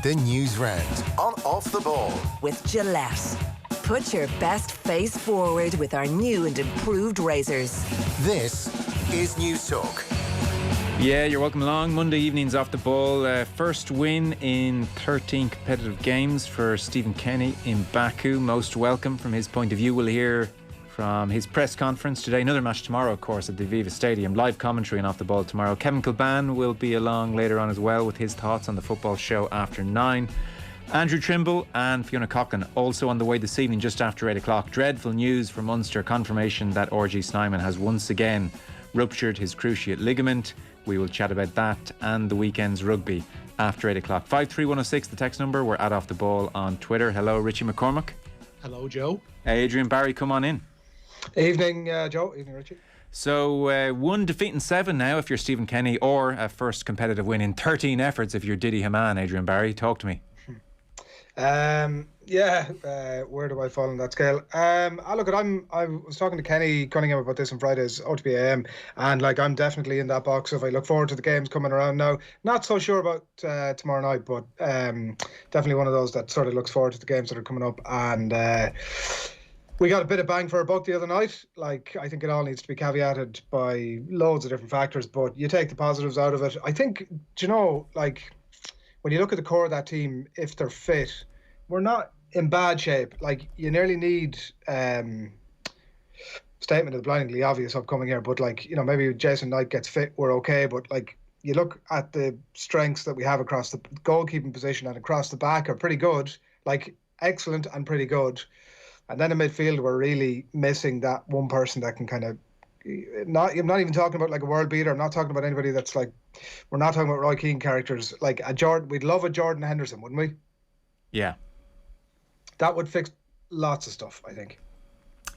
The Newsround on Off the Ball. With Gillette. Put your best face forward with our new and improved razors. This is News Talk. Yeah, you're welcome along. Monday evenings Off the Ball. First win in 13 competitive games for Stephen Kenny in Baku. Most welcome from his point of view. We'll hear from his press conference today. Another match tomorrow, of course, at the Aviva Stadium. Live commentary on Off the Ball tomorrow. Kevin Kilban will be along later on as well with his thoughts on the football show after 9. Andrew Trimble and Fiona Coughlin also on the way this evening just after 8 o'clock. Dreadful news from Munster. Confirmation that RG Snyman has once again ruptured his cruciate ligament. We will chat about that and the weekend's rugby after 8 o'clock. 53106, the text number. We're at Off the Ball on Twitter. Hello, Richie McCormick. Hello, Joe. Adrian Barry, come on in. Evening, Joe. Evening, Richie. So, 1 defeat and 7 now if you're Stephen Kenny, or a first competitive win in 13 efforts if you're Didi Hamann. Adrian Barry, talk to me. Where do I fall on that scale? I was talking to Kenny Cunningham about this on Friday's OTB AM, and I'm definitely in that box. If I look forward to the games coming around now, not so sure about tomorrow night, but definitely one of those that sort of looks forward to the games that are coming up. And we got a bit of bang for our buck the other night. I think it all needs to be caveated by loads of different factors, but you take the positives out of it. I think, when you look at the core of that team, if they're fit, we're not in bad shape. You nearly need statement of the blindingly obvious upcoming here, but maybe Jason Knight gets fit, we're okay. But you look at the strengths that we have across the goalkeeping position and across the back are pretty good, excellent and pretty good. And then in midfield, we're really missing that one person that can kind of I'm not even talking about a world beater. I'm not talking about anybody that's we're not talking about Roy Keane characters. A Jordan, we'd love a Jordan Henderson, wouldn't we? Yeah. That would fix lots of stuff, I think.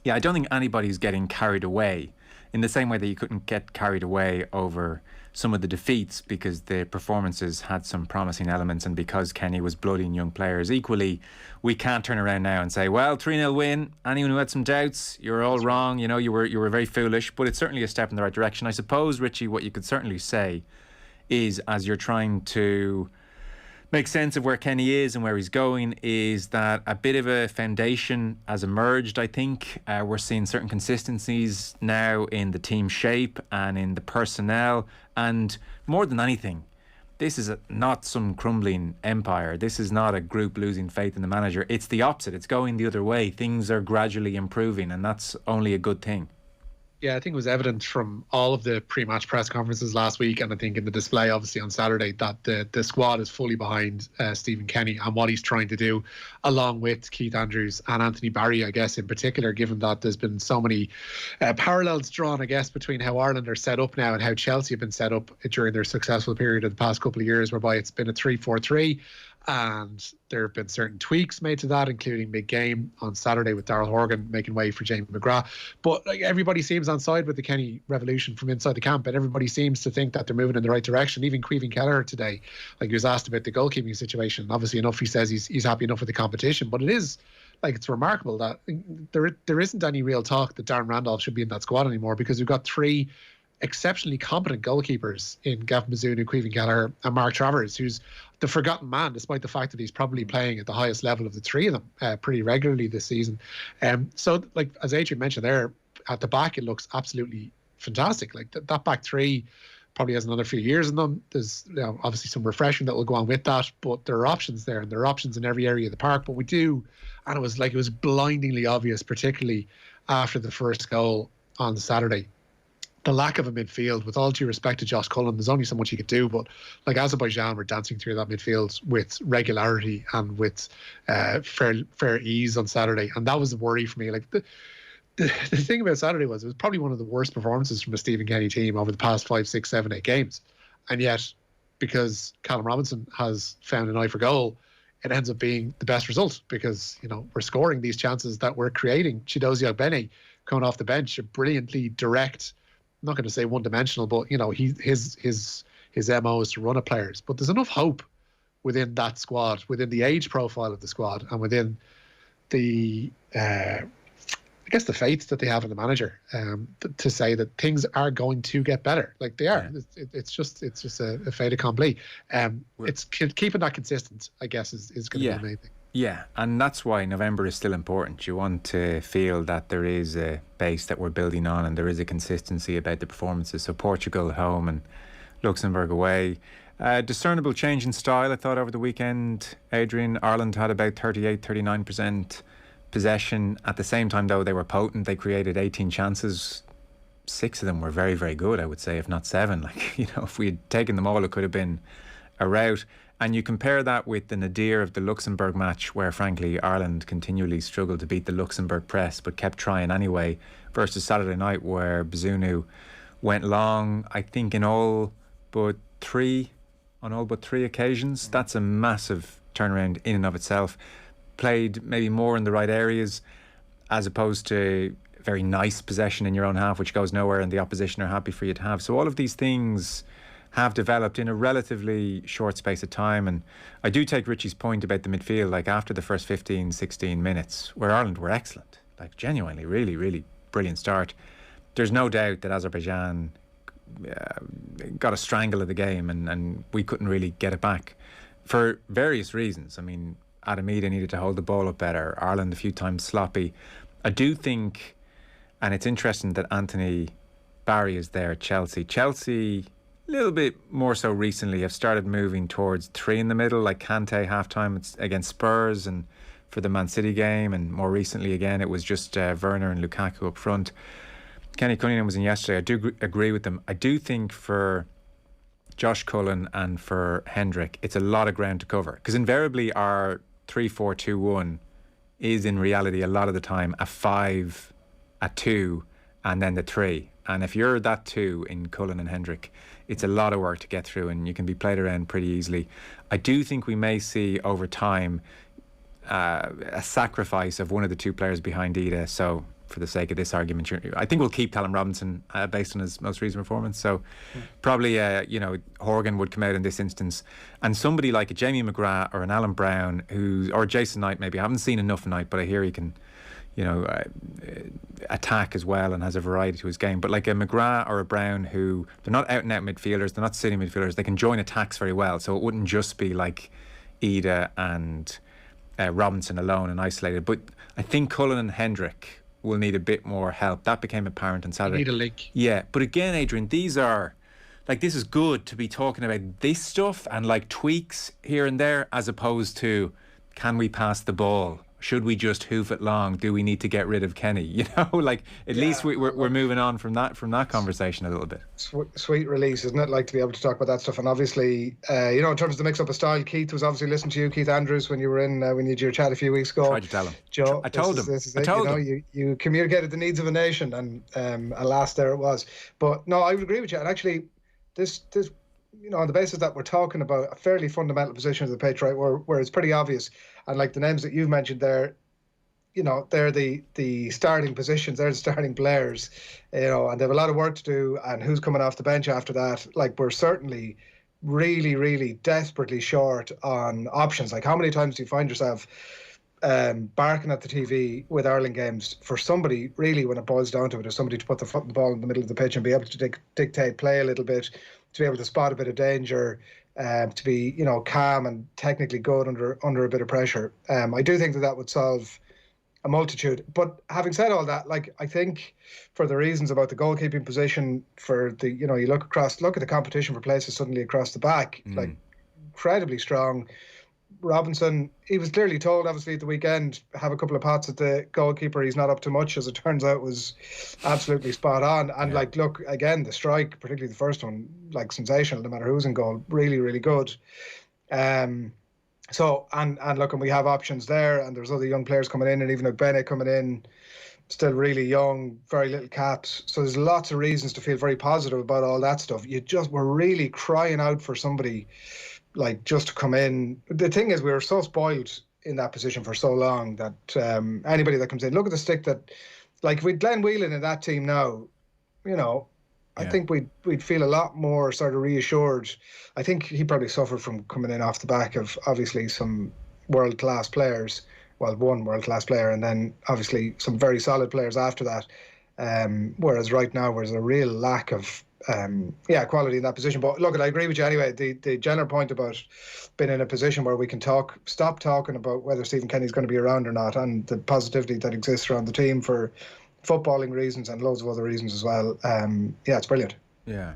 Yeah, I don't think anybody's getting carried away in the same way that you couldn't get carried away over some of the defeats because the performances had some promising elements and because Kenny was blooding young players. Equally, we can't turn around now and say, well, 3-0 win. Anyone who had some doubts, you're all wrong. You were very foolish, but it's certainly a step in the right direction. I suppose, Richie, what you could certainly say is, as you're trying to make sense of where Kenny is and where he's going, is that a bit of a foundation has emerged, I think. We're seeing certain consistencies now in the team shape and in the personnel. And more than anything, this is not some crumbling empire. This is not a group losing faith in the manager. It's the opposite. It's going the other way. Things are gradually improving, and that's only a good thing. Yeah, I think it was evident from all of the pre-match press conferences last week, and I think in the display obviously on Saturday, that the squad is fully behind Stephen Kenny and what he's trying to do, along with Keith Andrews and Anthony Barry, I guess, in particular, given that there's been so many parallels drawn, I guess, between how Ireland are set up now and how Chelsea have been set up during their successful period of the past couple of years, whereby it's been a 3-4-3. And there have been certain tweaks made to that, including mid-game on Saturday with Darrell Horgan making way for Jamie McGrath. But everybody seems on side with the Kenny revolution from inside the camp, and everybody seems to think that they're moving in the right direction. Even Caoimhín Kelleher today, he was asked about the goalkeeping situation. Obviously enough, he says he's happy enough with the competition, but it is it's remarkable that there isn't any real talk that Darren Randolph should be in that squad anymore, because we've got three exceptionally competent goalkeepers in Gavin Mizounu, Caoimhín Kelleher and Mark Travers, who's the forgotten man, despite the fact that he's probably playing at the highest level of the three of them pretty regularly this season. So as Adrian mentioned there, at the back it looks absolutely fantastic. That back three probably has another few years in them. There's obviously some refreshing that will go on with that, but there are options there, and there are options in every area of the park. But we do, and it was blindingly obvious, particularly after the first goal on Saturday, the lack of a midfield. With all due respect to Josh Cullen, there's only so much he could do, but Azerbaijan were dancing through that midfield with regularity and with fair ease on Saturday, and that was a worry for me. The thing about Saturday was it was probably one of the worst performances from a Stephen Kenny team over the past 5, 6, 7, 8 games, and yet because Callum Robinson has found an eye for goal, it ends up being the best result, because we're scoring these chances that we're creating. Chidozie Ogbene coming off the bench, a brilliantly direct, I'm not going to say one-dimensional, but his MO is to run at players. But there's enough hope within that squad, within the age profile of the squad, and within the guess, the faith that they have in the manager, to say that things are going to get better. Like they are. Yeah. It's just a fait accompli. It's keeping that consistent, I guess, is going to be the main thing. Yeah, and that's why November is still important. You want to feel that there is a base that we're building on and there is a consistency about the performances. So Portugal at home and Luxembourg away. Discernible change in style, I thought, over the weekend. Adrian, Ireland had about 39% possession. At the same time, though, they were potent. They created 18 chances. 6 of them were very, very good, I would say, if not 7. Like, if we had taken them all, it could have been a rout. And you compare that with the nadir of the Luxembourg match, where, frankly, Ireland continually struggled to beat the Luxembourg press, but kept trying anyway, versus Saturday night, where Bazunu went long, I think, on all but three occasions. That's a massive turnaround in and of itself. Played maybe more in the right areas, as opposed to very nice possession in your own half, which goes nowhere and the opposition are happy for you to have. So all of these things have developed in a relatively short space of time. And I do take Richie's point about the midfield, like after the first 15, 16 minutes, where Ireland were excellent, like genuinely, really, really brilliant start. There's no doubt that Azerbaijan got a strangle of the game and we couldn't really get it back for various reasons. I mean, Adamida needed to hold the ball up better. Ireland a few times sloppy. I do think, and it's interesting that Anthony Barry is there at Chelsea. Chelsea, a little bit more so recently, have started moving towards 3 in the middle, like Kante half-time against Spurs and for the Man City game, and more recently again it was just Werner and Lukaku up front. Kenny Cunningham was in yesterday. I do agree with them. I do think for Josh Cullen and for Hendrick, it's a lot of ground to cover, because invariably our 3-4-2-1 is in reality a lot of the time a 5, a 2 and then the 3. And if you're that 2 in Cullen and Hendrick, it's a lot of work to get through and you can be played around pretty easily. I do think we may see over time a sacrifice of one of the 2 players behind Ida. So for the sake of this argument, I think we'll keep Callum Robinson based on his most recent performance. So probably, Horgan would come out in this instance, and somebody like a Jamie McGrath or an Alan Brown, or Jason Knight maybe. I haven't seen enough Knight, but I hear he can, attack as well and has a variety to his game. But like a McGrath or a Brown, who they're not out and out midfielders, they're not sitting midfielders, they can join attacks very well. So it wouldn't just be like Ida and Robinson alone and isolated. But I think Cullen and Hendrick will need a bit more help. That became apparent on Saturday. You need a link. Yeah, but again, Adrian, this is good to be talking about this stuff and like tweaks here and there, as opposed to, can we pass the ball? Should we just hoof it long? Do we need to get rid of Kenny? At least we're moving on from that conversation a little bit. Sweet release, isn't it? Like to be able to talk about that stuff. And obviously, in terms of the mix-up of style, Keith was obviously listening to you, Keith Andrews, when you were in, when you did your chat a few weeks ago. Tried to tell him. Joe, I told him. You communicated the needs of a nation, and alas, there it was. But no, I would agree with you. And actually, this on the basis that we're talking about a fairly fundamental position of the pitch, right, where it's pretty obvious, and like the names that you've mentioned there, they're the starting positions, they're the starting players, and they have a lot of work to do. And who's coming off the bench after that? Like, we're certainly really, really desperately short on options. Like, how many times do you find yourself barking at the TV with Ireland games for somebody, really, when it boils down to it, is somebody to put the ball in the middle of the pitch and be able to dictate play a little bit, to be able to spot a bit of danger, to be calm and technically good under a bit of pressure. I do think that would solve a multitude. But having said all that, like, I think for the reasons about the goalkeeping position, for the you look at the competition for places suddenly across the back, like incredibly strong. Robinson, he was clearly told, obviously, at the weekend, have a couple of pots at the goalkeeper. He's not up to much, as it turns out, was absolutely spot on. And look, again, the strike, particularly the first one, like sensational, no matter who's in goal, really, really good. So, and look, and we have options there, and there's other young players coming in, and even Bennett coming in, still really young, very little caps. So there's lots of reasons to feel very positive about all that stuff. We're really crying out for somebody like just to come in. The thing is, we were so spoiled in that position for so long that anybody that comes in, look at the stick that, like, with Glenn Whelan in that team now, I think we'd feel a lot more sort of reassured. I think he probably suffered from coming in off the back of obviously some world-class players one world-class player, and then obviously some very solid players after that. Whereas right now there's a real lack of quality in that position. But look, I agree with you anyway. The general point about being in a position where we can stop talking about whether Stephen Kenny's going to be around or not, and the positivity that exists around the team for footballing reasons and loads of other reasons as well. It's brilliant. Yeah.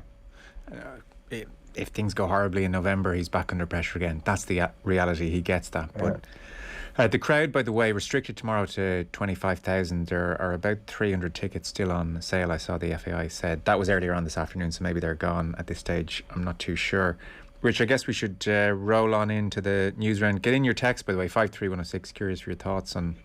If things go horribly in November, he's back under pressure again. That's the reality. He gets that. But the crowd, by the way, restricted tomorrow to 25,000. There are about 300 tickets still on sale. I saw the FAI said. That was earlier on this afternoon, so maybe they're gone at this stage. I'm not too sure. Rich, I guess we should roll on into the news round. Get in your text, by the way, 53106. Curious for your thoughts on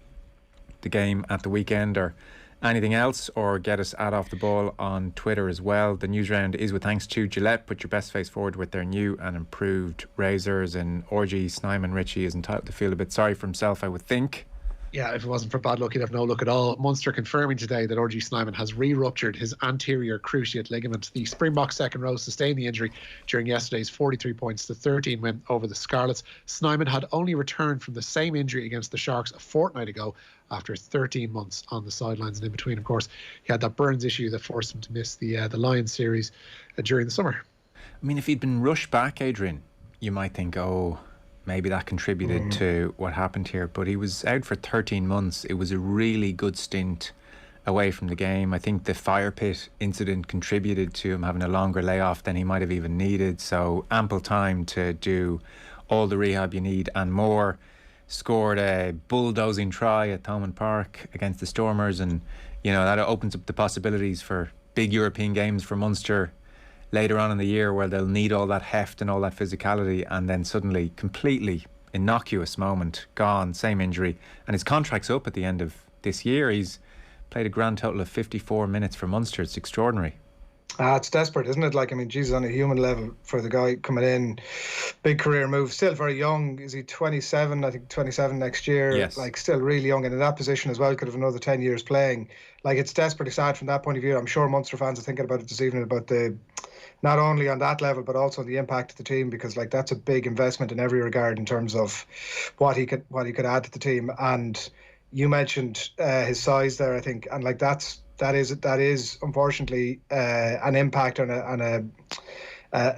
the game at the weekend or anything else, or get us at Off the Ball on Twitter as well. The news round is with thanks to Gillette. Put your best face forward with their new and improved razors, and RG Snyman Richie is entitled to feel a bit sorry for himself, I would think. Yeah, if it wasn't for bad luck, he'd have no luck at all. Munster confirming today that RG Snyman has re-ruptured his anterior cruciate ligament. The Springboks second row sustained the injury during yesterday's 43 points to 13 win over the Scarlets. Snyman had only returned from the same injury against the Sharks a fortnight ago after 13 months on the sidelines. And in between, of course, he had that Burns issue that forced him to miss the Lions series during the summer. I mean, if he'd been rushed back, Adrian, you might think, maybe that contributed to what happened here. But he was out for 13 months. It was a really good stint away from the game. I think the fire pit incident contributed to him having a longer layoff than he might have even needed. So ample time to do all the rehab you need and more. Scored a bulldozing try at Thomond Park against the Stormers, and that opens up the possibilities for big European games for Munster later on in the year, where they'll need all that heft and all that physicality, and then suddenly completely innocuous moment, gone, same injury, and his contract's up at the end of this year. He's played a grand total of 54 minutes for Munster. It's extraordinary. It's desperate, isn't it? Jesus, on a human level for the guy coming in, big career move, still very young. Is he 27? I think 27 next year. Yes. Still really young, and in that position as well, could have another 10 years playing. It's desperately sad from that point of view. I'm sure Munster fans are thinking about it this evening, about not only on that level, but also the impact of the team, because that's a big investment in every regard in terms of what he could add to the team. And you mentioned his size there, I think, and that is unfortunately an impact and a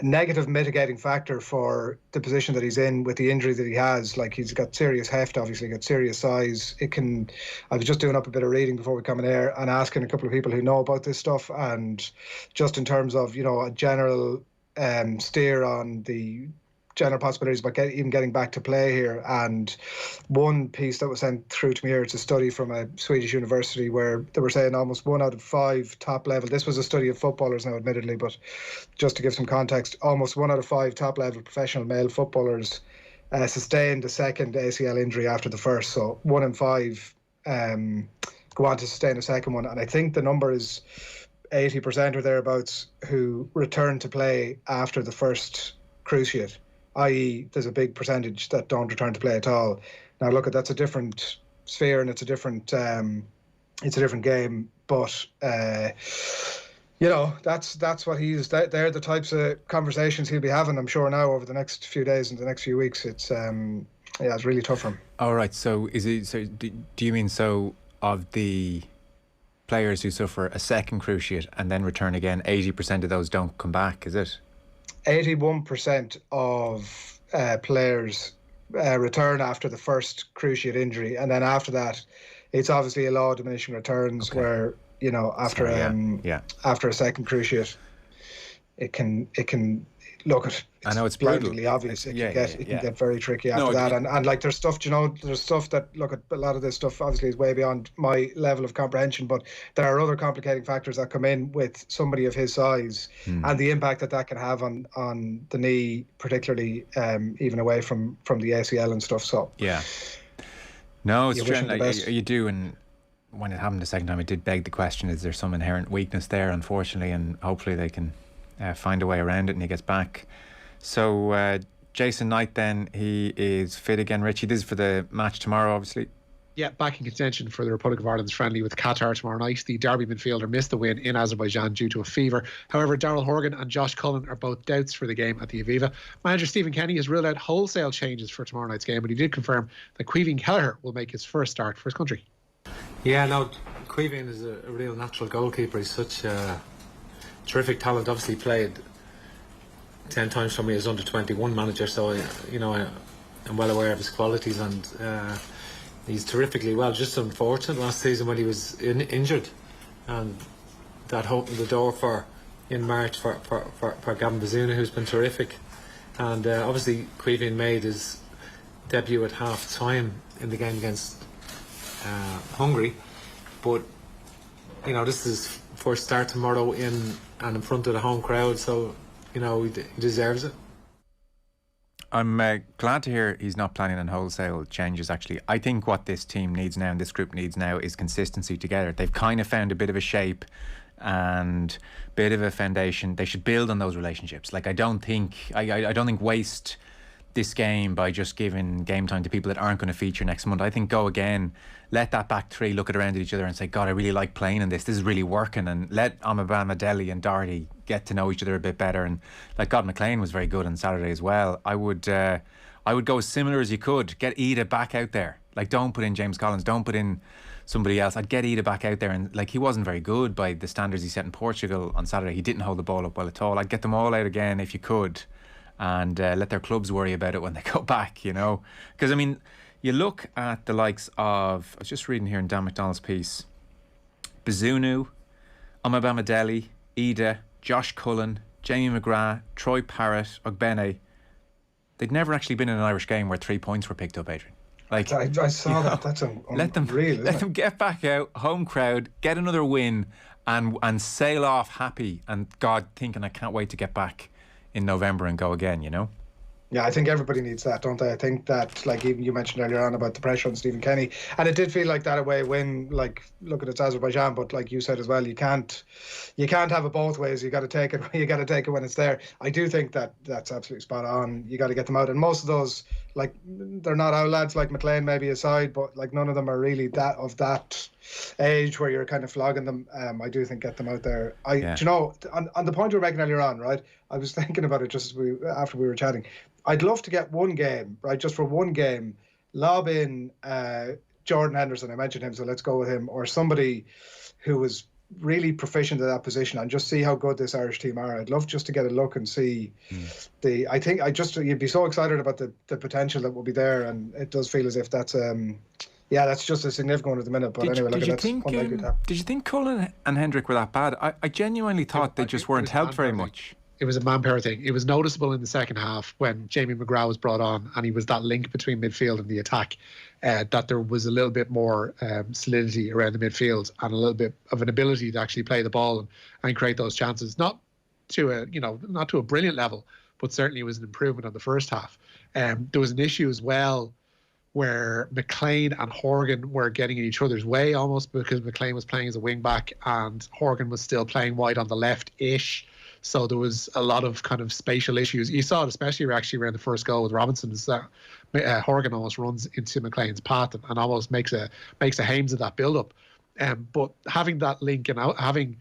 negative mitigating factor for the position that he's in with the injury that he has. He's got serious heft, obviously, got serious size. I was just doing up a bit of reading before we come in here and asking a couple of people who know about this stuff, and just in terms of a general steer on the general possibilities about even getting back to play here. And one piece that was sent through to me here, it's a study from a Swedish university where they were saying almost 1 out of 5 top level, this was a study of footballers now admittedly, but just to give some context, almost 1 out of 5 top level professional male footballers sustained a second ACL injury after the first. So 1 in 5 go on to sustain a second one, and I think the number is 80% or thereabouts who return to play after the first cruciate, i.e. there's a big percentage that don't return to play at all. Now look, that's a different sphere, and it's a different game, but that's what they're the types of conversations he'll be having, I'm sure, now over the next few days and the next few weeks. It's it's really tough for him. All right, so do you mean of the players who suffer a second cruciate and then return again, 80% of those don't come back, is it? 81% of players return after the first cruciate injury, and then after that, it's obviously a law of diminishing returns, where after a second cruciate, it can look at. I know it's blatantly brutal. obvious. It can get very tricky after that, and there's stuff. There's stuff that at a lot of this stuff obviously is way beyond my level of comprehension, but there are other complicating factors that come in with somebody of his size, and the impact that can have on the knee, particularly even away from the ACL and stuff. So no, it's true. You do, and when it happened the second time, it did beg the question: is there some inherent weakness there? Unfortunately, and hopefully they can find a way around it, and he gets back. So Jason Knight, then, he is fit again. Richie, this is for the match tomorrow, obviously. Yeah, back in contention for the Republic of Ireland's friendly with Qatar tomorrow night. The Derby midfielder missed the win in Azerbaijan due to a fever. However, Darrell Horgan and Josh Cullen are both doubts for the game at the Aviva. Manager Stephen Kenny has ruled out wholesale changes for tomorrow night's game, but he did confirm that Caoimhín Kelleher will make his first start for his country. Yeah, no, Caoimhín is a real natural goalkeeper. He's such a terrific talent. Obviously played 10 times for me as under-21 manager, so I'm well aware of his qualities, and he's terrifically well. Just unfortunate last season when he was injured, and that opened the door in March for Gavin Bazuna, who's been terrific. And obviously Caoimhín made his debut at half time in the game against Hungary, but this is his first start tomorrow in front of the home crowd, so he deserves it. I'm glad to hear he's not planning on wholesale changes, actually. I think what this team needs now and this group needs now is consistency together. They've kind of found a bit of a shape and a bit of a foundation. They should build on those relationships. Like, I don't think waste this game by just giving game time to people that aren't going to feature next month. I think go again, let that back three look at around at each other and say, God, I really like playing in this. This is really working. And let Amabama Deli and Doherty get to know each other a bit better. And like God McLean was very good on Saturday as well. I would go as similar as you could. Get Ida back out there. Like, don't put in James Collins. Don't put in somebody else. I'd get Ida back out there, and like, he wasn't very good by the standards he set in Portugal on Saturday. He didn't hold the ball up well at all. I'd get them all out again if you could, and let their clubs worry about it when they go back, because I mean, you look at the likes of, I was just reading here in Dan McDonald's piece, Bazunu, Amabama Deli, Ida, Josh Cullen, Jamie McGrath, Troy Parrott, Ogbene. They'd never actually been in an Irish game where 3 points were picked up, Adrian. Like, I saw that. That's let them get back out, home crowd, get another win, and sail off happy, and God, thinking I can't wait to get back in November and go again, Yeah, I think everybody needs that, don't they? I think that, like, even you mentioned earlier on about the pressure on Stephen Kenny, and it did feel like that away win. Like, look at it's Azerbaijan, but like you said as well, you can't have it both ways. You got to take it. You got to take it when it's there. I do think that that's absolutely spot on. You got to get them out, and most of those, like, they're not our lads, like McLean maybe aside, but like none of them are really that age where you're kind of flogging them. I do think get them out there. Do you know, on the point you were making earlier on, right? I was thinking about it just after we were chatting. I'd love to get one game, right, just for one game, lob in Jordan Henderson. I mentioned him, so let's go with him, or somebody who was really proficient at that position, and just see how good this Irish team are. I'd love just to get a look and see you'd be so excited about the potential that will be there, and it does feel as if that's that's just a significant one at the minute. But did you think Cullen and Hendrick were that bad? I genuinely thought they just weren't helped very much. It was a man-power thing. It was noticeable in the second half when Jamie McGrath was brought on, and he was that link between midfield and the attack, that there was a little bit more solidity around the midfield and a little bit of an ability to actually play the ball and create those chances. Not to a brilliant level, but certainly it was an improvement on the first half. There was an issue as well where McLean and Horgan were getting in each other's way almost, because McLean was playing as a wing back and Horgan was still playing wide on the left-ish. So there was a lot of kind of spatial issues. You saw it especially actually around the first goal with Robinson, is that Horgan almost runs into McLean's path and almost makes a Hames of that build-up. But having that link and having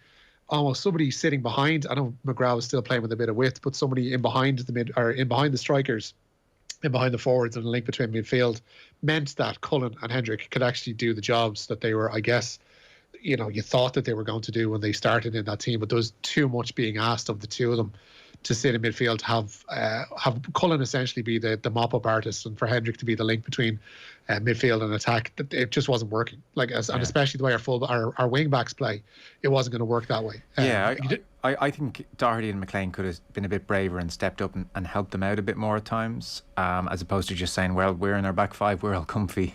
almost somebody sitting behind, I know McGrath was still playing with a bit of width, but somebody in behind the strikers, in behind the forwards, and a link between midfield, meant that Cullen and Hendrick could actually do the jobs that they were, I guess, you thought that they were going to do when they started in that team. But there was too much being asked of the two of them to sit in midfield, have Cullen essentially be the mop-up artist, and for Hendrick to be the link between midfield and attack. It just wasn't working. And especially the way our wing backs play, it wasn't going to work that way. I think Doherty and McLean could have been a bit braver and stepped up and helped them out a bit more at times, as opposed to just saying, well, we're in our back five, we're all comfy,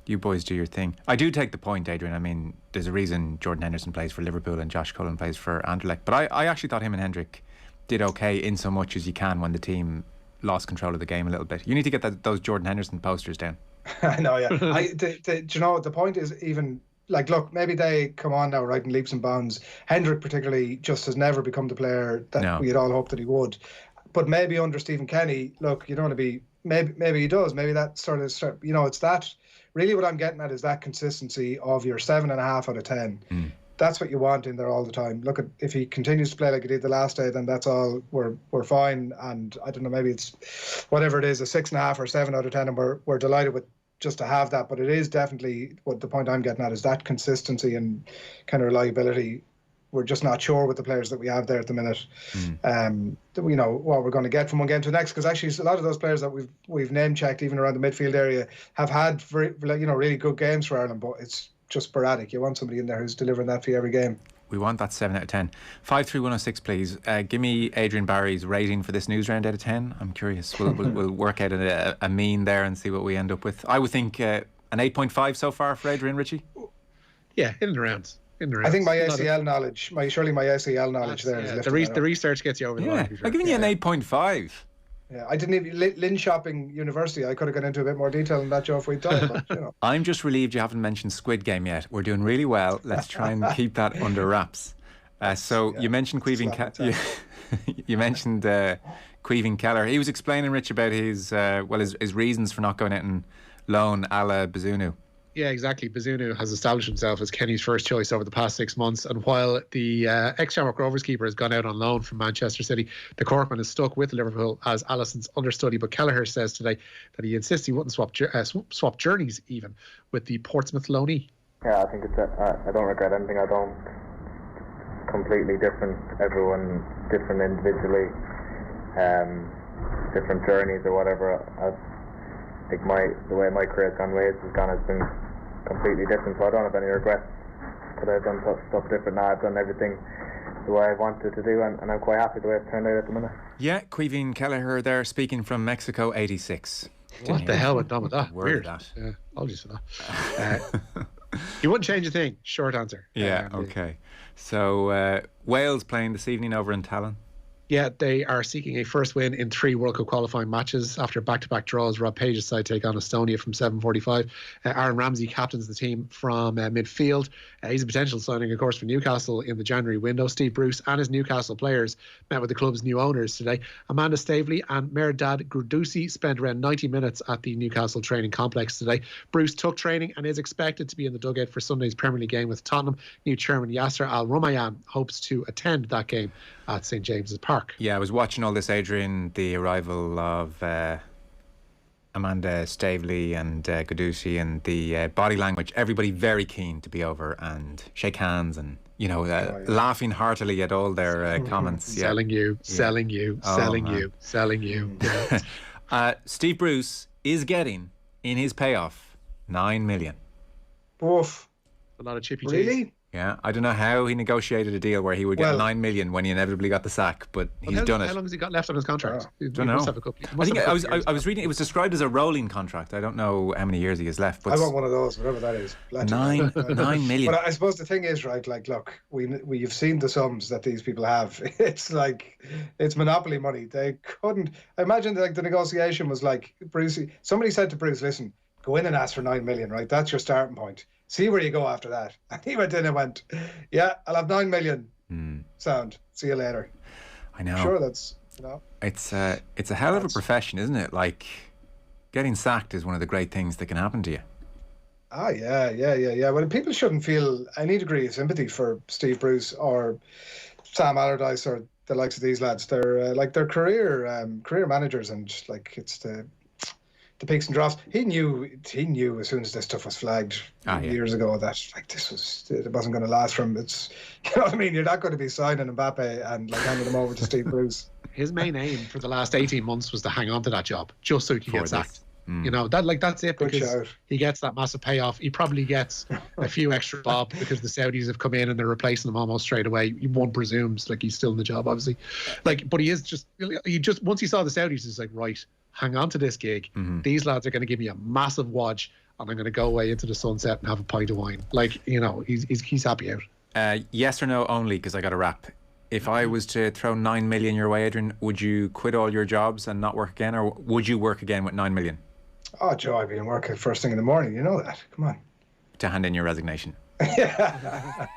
you boys do your thing. I do take the point, Adrian. I mean, there's a reason Jordan Henderson plays for Liverpool and Josh Cullen plays for Anderlecht. But I actually thought him and Hendrick did okay in so much as you can when the team lost control of the game a little bit. You need to get those Jordan Henderson posters down. I know, yeah. Do you know, the point is, even, like, look, maybe they come on now, right, in leaps and bounds. Hendrick particularly just has never become the player that we had all hoped that he would. But maybe under Stephen Kenny, look, you don't want to be maybe he does. Maybe that sort of, it's that. Really, what I'm getting at is that consistency of your 7.5 out of 10. That's what you want in there all the time. Look at, if he continues to play like he did the last day, then that's all. We're fine. And I don't know, maybe it's whatever it is, a 6.5 or 7 out of 10, and we're delighted with just to have that. But it is definitely what the point I'm getting at is that consistency and kind of reliability. We're just not sure with the players that we have there at the minute. What we're going to get from one game to the next. Because actually, a lot of those players that we've name checked, even around the midfield area, have had really good games for Ireland. But it's just sporadic. You want somebody in there who's delivering that for you every game. We want that 7 out of 10. 53106, please. Give me Adrian Barry's rating for this news round out of 10. I'm curious. We'll work out a mean there and see what we end up with. I would think an 8.5 so far for Adrian, Richie. Yeah, in and around. I think my ACL knowledge, my ACL knowledge there is the research gets you over the line. I'm giving you an 8.5. Yeah, I didn't even Lynn Shopping University. I could have gone into a bit more detail on that, Joe, if we'd done. But, I'm just relieved you haven't mentioned Squid Game yet. We're doing really well. Let's try and keep that under wraps. You mentioned you mentioned Queeving Keller. He was explaining, Rich, about his reasons for not going out and loan a la Bazunu. Yeah, exactly. Bazunu has established himself as Kenny's first choice over the past 6 months, and while the ex-Shamrock Rovers keeper has gone out on loan from Manchester City, the Corkman is stuck with Liverpool as Allison's understudy. But Kelleher says today that he insists he wouldn't swap journeys even with the Portsmouth loanee. Yeah, I think I don't regret anything. I don't. Completely different. Everyone different individually, different journeys or whatever. I think the way my career has been completely different, so I don't have any regrets. Could I have done stuff different now? I've done everything the way I wanted to do, and I'm quite happy the way it's turned out at the minute. Yeah, Queeving Kelleher there, speaking from Mexico 86. What the hell went on with that? Weird. Yeah, apologies for that. You wouldn't change a thing, short answer. Yeah, okay. So Wales playing this evening over in Tallinn. Yeah, they are seeking a first win in 3 World Cup qualifying matches after back-to-back draws. Rob Page's side take on Estonia from 7:45. Aaron Ramsey captains the team from midfield. He's a potential signing, of course, for Newcastle in the January window. Steve Bruce and his Newcastle players met with the club's new owners today. Amanda Stavely and Mehrdad Gurdousi spent around 90 minutes at the Newcastle training complex today. Bruce took training and is expected to be in the dugout for Sunday's Premier League game with Tottenham. New chairman Yasser Al-Rumayyan hopes to attend that game at St James's Park. Yeah, I was watching all this, Adrian, the arrival of Amanda Stavely and Gurdousi, and the body language. Everybody very keen to be over and shake hands and, laughing heartily at all their comments. Selling you. Yeah. Steve Bruce is getting, in his payoff, 9 million. Oof. A lot of chippy Really? cheese. Yeah, I don't know how he negotiated a deal where he would get 9 million when he inevitably got the sack, but he's done it. How long has he got left on his contract? He Don't know. must have a couple. I think I was reading it was described as a rolling contract. I don't know how many years he has left. But I want one of those, whatever that is. 9 million. But I suppose the thing is, right, like, look, we've seen the sums that these people have. It's like, it's monopoly money. They couldn't, I imagine like the negotiation was like, Bruce, somebody said to Bruce, listen, go in and ask for 9 million, right? That's your starting point. See where you go after that. And he went in and went, yeah, I'll have 9 million. Sound. See you later. I know. I'm sure that's, It's a hell of a profession, isn't it? Like, getting sacked is one of the great things that can happen to you. Yeah. Well, people shouldn't feel any degree of sympathy for Steve Bruce or Sam Allardyce or the likes of these lads. They're they're career managers, and like it's the peaks and troughs. He knew as soon as this stuff was flagged years ago that like it wasn't going to last from. It's, you know what I mean. You're not going to be signing Mbappe and like handing him over to Steve Bruce. His main aim for the last 18 months was to hang on to that job just so he could get sacked. That's it, because he gets that massive payoff. He probably gets a few extra bob because the Saudis have come in and they're replacing him almost straight away. One presumes like he's still in the job, obviously. But he just once he saw the Saudis, he's like, right, hang on to this gig. These lads are going to give me a massive wodge, and I'm going to go away into the sunset and have a pint of wine. He's happy out. Yes or no only, because I got a wrap. If I was to throw 9 million your way, Adrian, would you quit all your jobs and not work again, or would you work again with 9 million? Oh, Joe, I'd be in work first thing in the morning. You know that. Come on. To hand in your resignation. Yeah.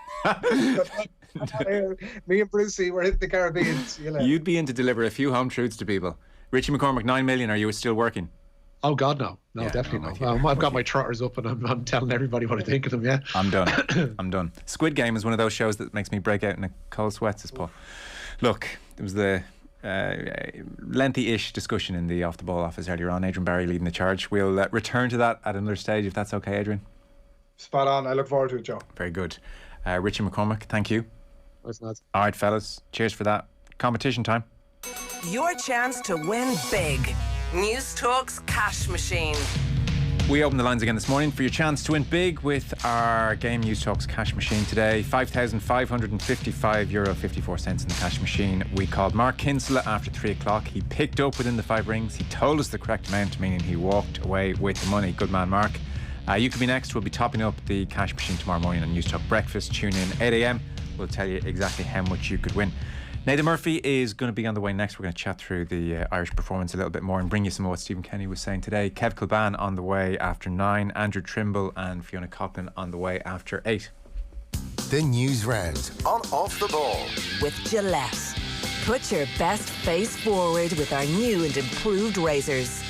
Me and Brucey were hitting the Caribbean. You'd be in to deliver a few home truths to people. Richie McCormick, 9 million. Are you still working? Oh God, no, Yeah, definitely I'm no. I've got my trotters up, and I'm telling everybody what I think of them. Yeah, I'm done. I'm done. Squid Game is one of those shows that makes me break out in a cold sweats, as Paul. Look, it was the lengthy-ish discussion in the Off the Ball office earlier on. Adrian Barry leading the charge. We'll return to that at another stage, if that's okay, Adrian. Spot on. I look forward to it, Joe. Very good. Richie McCormick, thank you. that's nuts. All right, fellas. Cheers for that. Competition time. Your chance to win big. News Talk's cash machine. We opened the lines again this morning for your chance to win big with our Game News Talks cash machine today. €5,555.54 in the cash machine. We called Mark Kinsella after 3 o'clock. He picked up within the 5 rings. He told us the correct amount, meaning he walked away with the money. Good man, Mark. You could be next. We'll be topping up the cash machine tomorrow morning on News Talk Breakfast. Tune in 8 a.m. We'll tell you exactly how much you could win. Nathan Murphy is going to be on the way next. We're going to chat through the Irish performance a little bit more and bring you some of what Stephen Kenny was saying today. Kev Kilban on the way after 9. Andrew Trimble and Fiona Coughlin on the way after 8. The News Round on Off the Ball. With Gillette. Put your best face forward with our new and improved razors.